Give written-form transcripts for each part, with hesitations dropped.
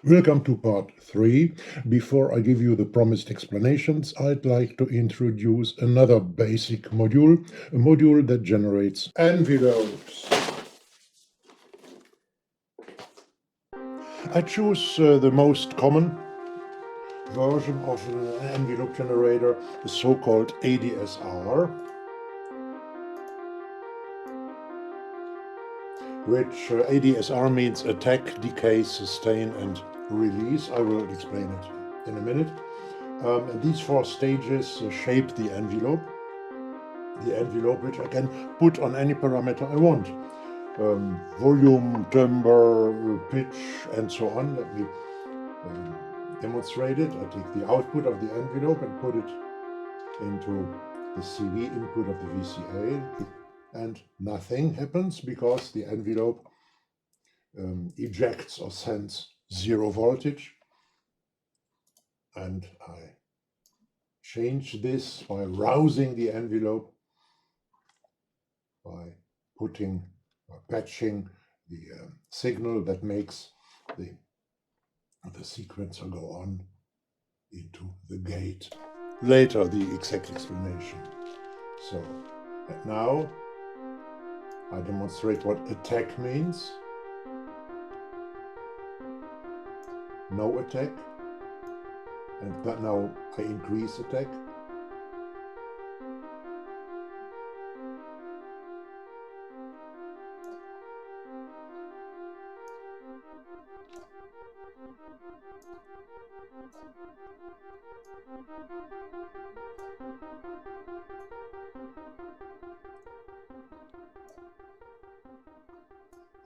Welcome to part 3. Before I give you the promised explanations, I'd like to introduce another basic module, a module that generates envelopes. I choose the most common version of an envelope generator, the so-called ADSR, which ADSR means attack, decay, sustain, and release. I will explain it in a minute. And these 4 stages shape the envelope which I can put on any parameter I want. Volume, timbre, pitch, and so on. Let me demonstrate it. I take the output of the envelope and put it into the CV input of the VCA, and nothing happens because the envelope ejects or sends 0 voltage. And I change this by rousing the envelope, by putting or patching the signal that makes the sequencer go on into the gate. Later, the exact explanation. So, and now I demonstrate what attack means. No attack. And now I increase attack.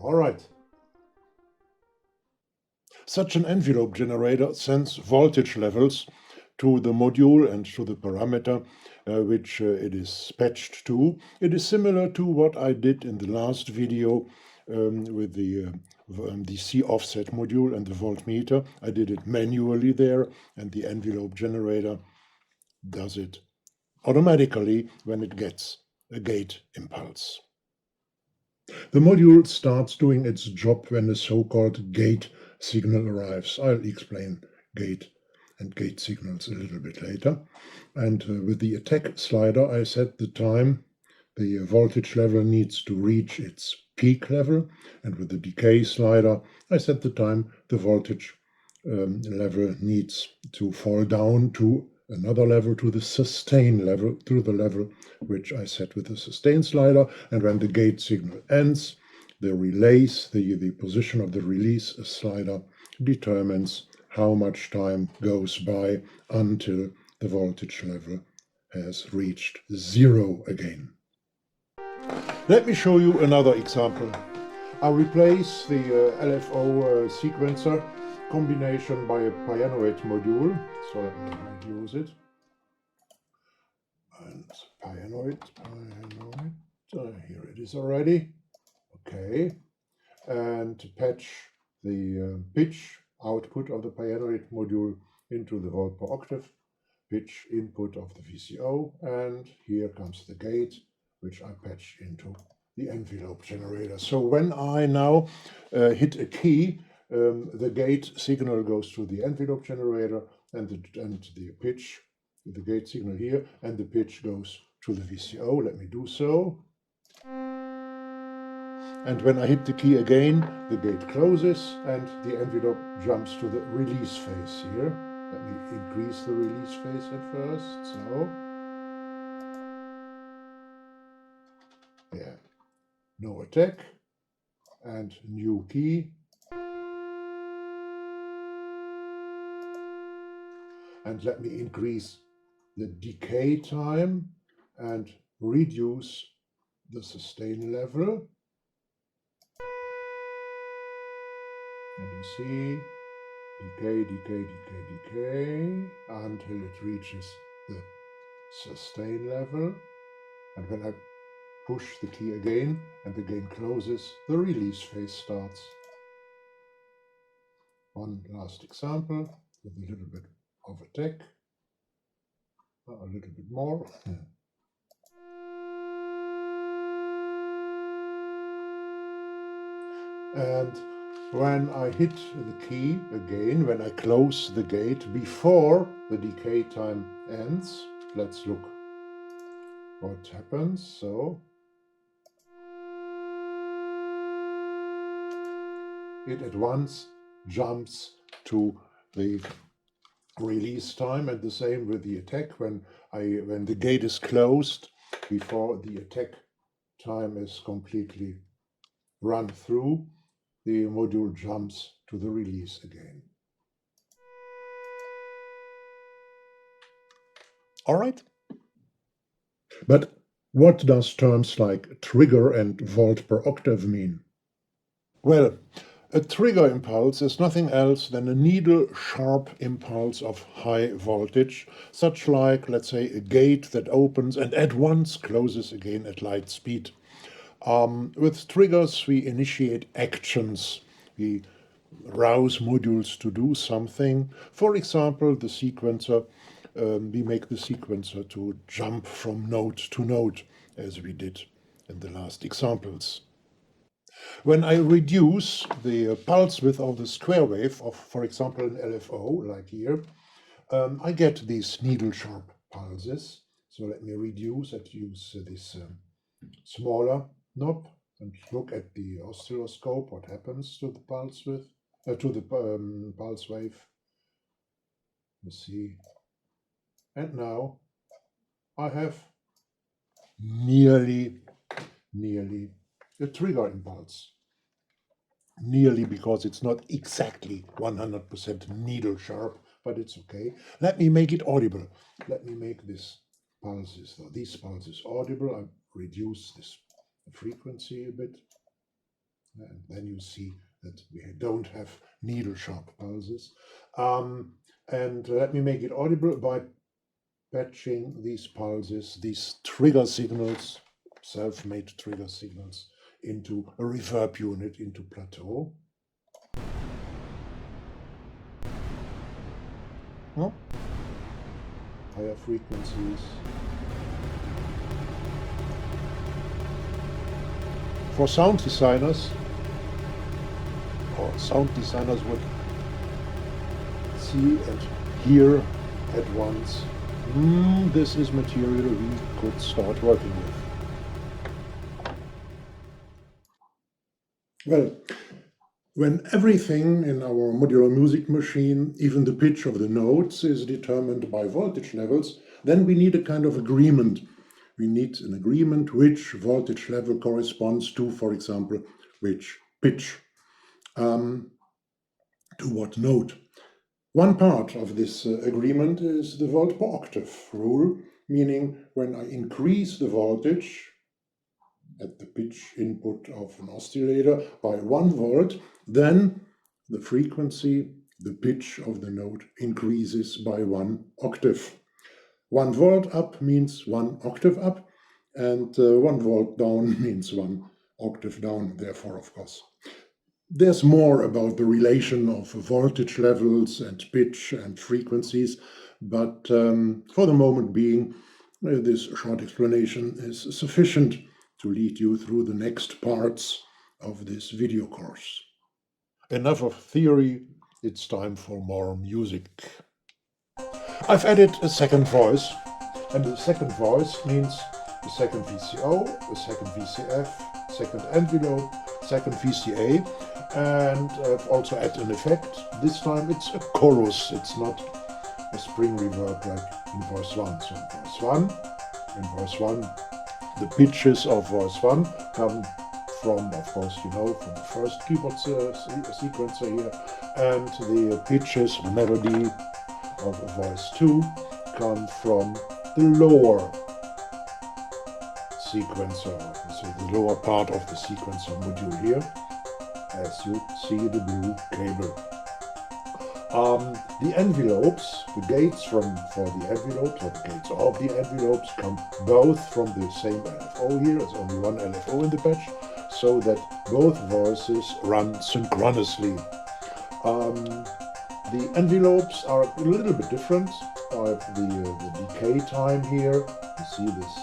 All right. Such an envelope generator sends voltage levels to the module and to the parameter which it is patched to. It is similar to what I did in the last video with the C offset module and the voltmeter. I did it manually there, and the envelope generator does it automatically when it gets a gate impulse. The module starts doing its job when the so-called gate signal arrives. I'll explain gate and gate signals a little bit later. And with the attack slider, I set the time the voltage level needs to reach its peak level. And with the decay slider, I set the time the voltage level needs to fall down to another level, to the sustain level, to the level which I set with the sustain slider. And when the gate signal ends, the relays, the position of the release slider determines how much time goes by until the voltage level has reached 0 again. Let me show you another example. I replace the LFO sequencer combination by a pianoid module. So let me reduce it. And pianoid, here it is already. Okay. And to patch the pitch output of the pianoid module into the volt per octave pitch input of the VCO. And here comes the gate, which I patch into the envelope generator. So when I now hit a key, the gate signal goes to the envelope generator, and the pitch, the gate signal here, and the pitch goes to the VCO. Let me do so. And when I hit the key again, the gate closes and the envelope jumps to the release phase here. Let me increase the release phase at first. So, yeah, no attack, and new key. And let me increase the decay time and reduce the sustain level. And you see, decay until it reaches the sustain level. And when I push the key again and the game closes, the release phase starts. One last example with a little bit of attack, a little bit more. And When I hit the key again, when I close the gate before the decay time ends, let's look what happens. So it at once jumps to the release time, and the same with the attack. When the gate is closed before the attack time is completely run through, the module jumps to the release again. All right. But what does terms like trigger and volt per octave mean? Well, a trigger impulse is nothing else than a needle-sharp impulse of high voltage, such like, let's say, a gate that opens and at once closes again at light speed. With triggers, we initiate actions. We rouse modules to do something. For example, the sequencer, we make the sequencer to jump from node to node, as we did in the last examples. When I reduce the pulse width of the square wave of, for example, an LFO, like here, I get these needle-sharp pulses. So let me reduce and use this smaller knob and look at the oscilloscope, what happens to the pulse width, to the pulse wave. You see. And now I have nearly a trigger impulse. Nearly, because it's not exactly 100% needle sharp, but it's okay. Let me make it audible. Let me make these pulses audible. I reduce this frequency a bit, and then you see that we don't have needle sharp pulses. And let me make it audible by patching these pulses, these trigger signals, self-made trigger signals, into a reverb unit, into plateau. Huh? Higher frequencies. For sound designers, or sound designers would see and hear at once, this is material we could start working with. Well, when everything in our modular music machine, even the pitch of the notes, is determined by voltage levels, then we need a kind of agreement. We need an agreement which voltage level corresponds to, for example, which pitch, to what note. One part of this agreement is the volt per octave rule, meaning when I increase the voltage at the pitch input of an oscillator by 1 volt, then the frequency, the pitch of the note increases by 1 octave. 1 volt up means 1 octave up, and 1 volt down means 1 octave down, therefore, of course. There's more about the relation of voltage levels and pitch and frequencies, but for the moment being, this short explanation is sufficient to lead you through the next parts of this video course. Enough of theory, it's time for more music. I've added a second voice, and the second voice means a second VCO, a second VCF, second envelope, second VCA, and I've also added an effect. This time it's a chorus, it's not a spring reverb like in verse 1. So in verse 1, the pitches of verse 1 come from, of course, from the first keyboard sequencer here, and the pitches, the melody of verse 2 come from the lower sequencer, so the lower part of the sequencer module here, as you see the blue cable. The envelopes, the gates for the envelopes, or the gates of the envelopes, come both from the same LFO here. There's only one LFO in the patch, so that both voices run synchronously. The envelopes are a little bit different. The decay time here, you see this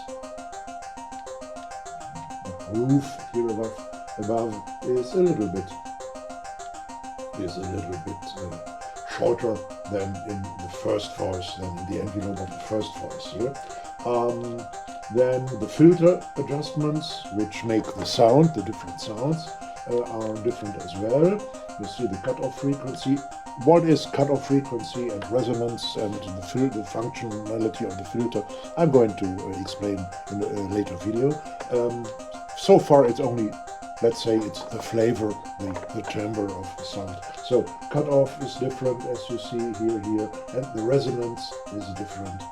groove here above is a little bit is a little bit shorter than in the first voice, than in the envelope of the first voice here. Then the filter adjustments, which make the sound, the different sounds, are different as well. You see the cutoff frequency. What is cutoff frequency and resonance and the functionality of the filter? I'm going to explain in a later video. So far it's only, let's say, it's the flavor, the timbre of the sound. So cutoff is different, as you see here, and the resonance is different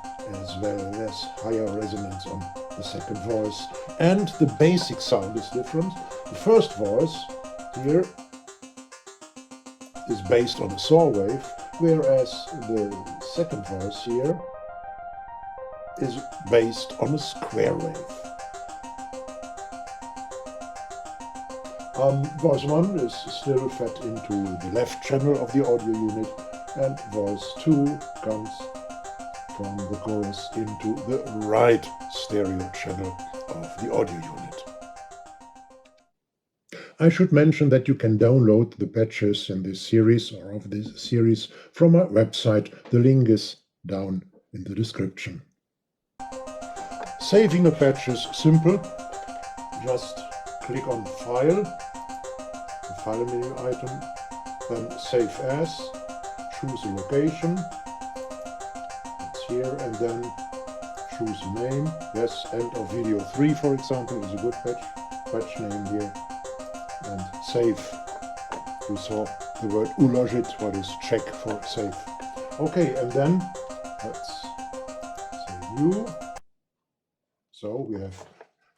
as well. There's higher resonance on the second voice, and the basic sound is different. The first voice here is based on a saw wave, whereas the second voice here is based on a square wave. Voice 1 is still fed into the left channel of the audio unit, and voice 2 comes from the chorus into the right stereo channel of the audio unit. I should mention that you can download the patches in this series or of this series from our website. The link is down in the description. Saving a patch is simple. Just click on File, the File menu item, then Save As, choose a location, it's here, and then choose a name. Yes, End of Video 3, for example, is a good patch name here, and save. You saw the word uložit, what is check for save. Okay, and then let's say new. So we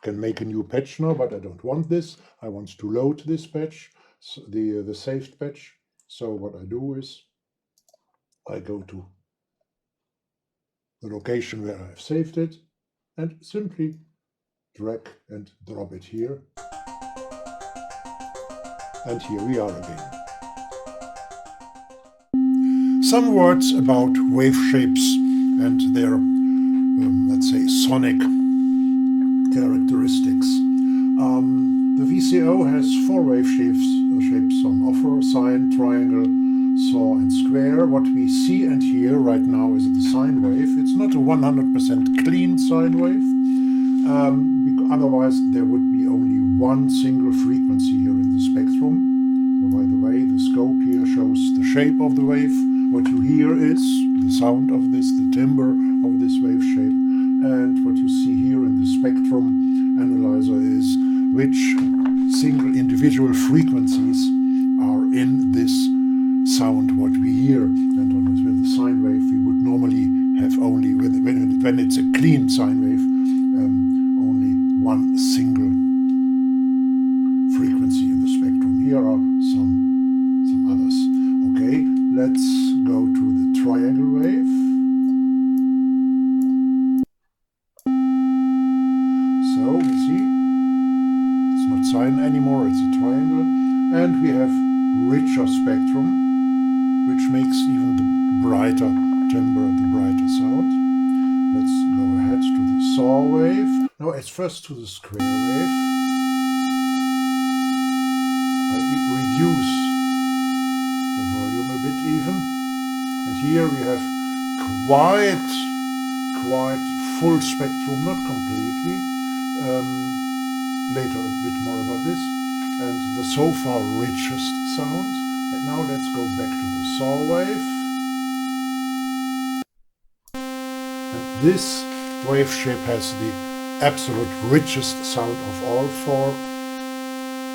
can make a new patch now, but I don't want this. I want to load this patch, so the saved patch. So what I do is I go to the location where I've saved it and simply drag and drop it here. And here we are again. Some words about wave shapes and their, let's say, sonic characteristics. The VCO has 4 wave shapes on offer: sine, triangle, saw, and square. What we see and hear right now is the sine wave. It's not a 100% clean sine wave. Otherwise, there would be only one single frequency here in the spectrum. So by the way, the scope here shows the shape of the wave. What you hear is the sound of this, the timbre of this wave shape. And what you see here in the spectrum analyzer is which single individual frequencies are in this sound what we hear. And with the sine wave, we would normally have only, when it's a clean sine wave, only one single frequency in the spectrum. Here are some others. Okay, let's go to the triangle wave. So we see it's not sine anymore, it's a triangle, and we have richer spectrum, which makes even the brighter timbre, the brighter sound. Let's go ahead to the saw wave. Now it's first to the square wave. I reduce the volume a bit even, and here we have quite full spectrum, not completely. Later a bit more about this, and the so far richest sound. And now let's go back to the saw wave. And this wave shape has the absolute richest sound of all 4.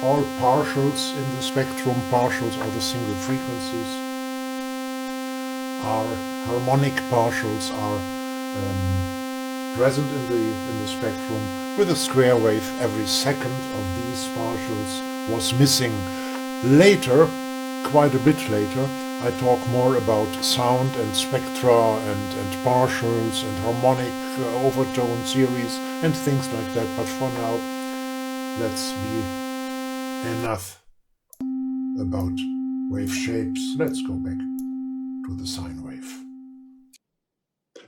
All partials in the spectrum, partials are the single frequencies. Our harmonic partials are present in the spectrum. With a square wave, every second of these partials was missing. Later, quite a bit later, I talk more about sound and spectra and partials and harmonic overtone series and things like that. But for now, let's be enough about wave shapes. Let's go back to the sine wave.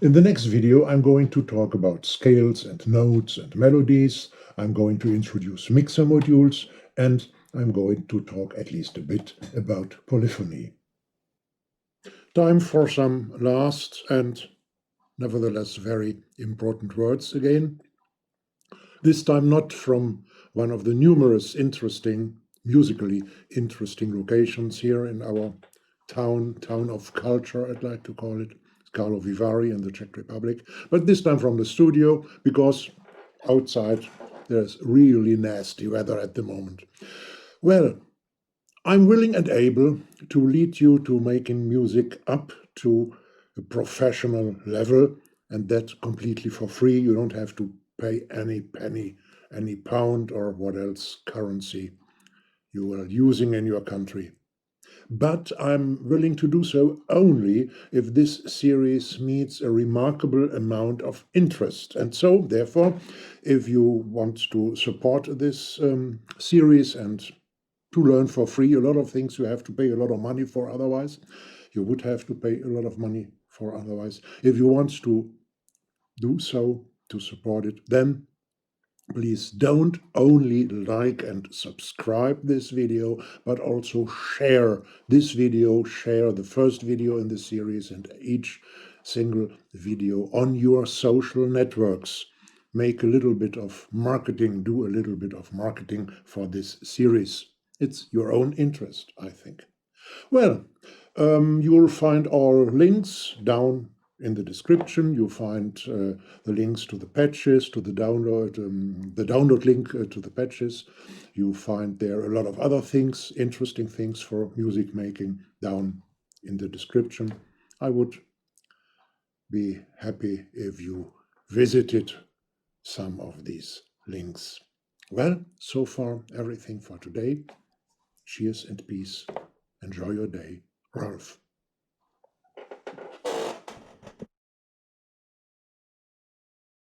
In the next video, I'm going to talk about scales and notes and melodies. I'm going to introduce mixer modules, and I'm going to talk at least a bit about polyphony. Time for some last and nevertheless very important words again. This time not from one of the numerous musically interesting locations here in our town of culture, I'd like to call it, Karlovy Vary in the Czech Republic, but this time from the studio because outside there's really nasty weather at the moment. Well, I'm willing and able to lead you to making music up to a professional level, and that completely for free. You don't have to pay any penny, any pound, or what else currency you are using in your country. But I'm willing to do so only if this series meets a remarkable amount of interest. And so, therefore, if you want to support this series and to learn for free a lot of things you have to pay a lot of money for otherwise. You would have to pay a lot of money for otherwise. If you want to do so, to support it, then please don't only like and subscribe this video, but also share this video, share the first video in the series and each single video on your social networks. Make a little bit of marketing, do a little bit of marketing for this series. It's your own interest, I think. Well, you'll find all links down in the description. You'll find the links to the patches, to the download link to the patches. You find there a lot of other things, interesting things for music making down in the description. I would be happy if you visited some of these links. Well, so far everything for today. Cheers and peace. Enjoy your day. Ralph.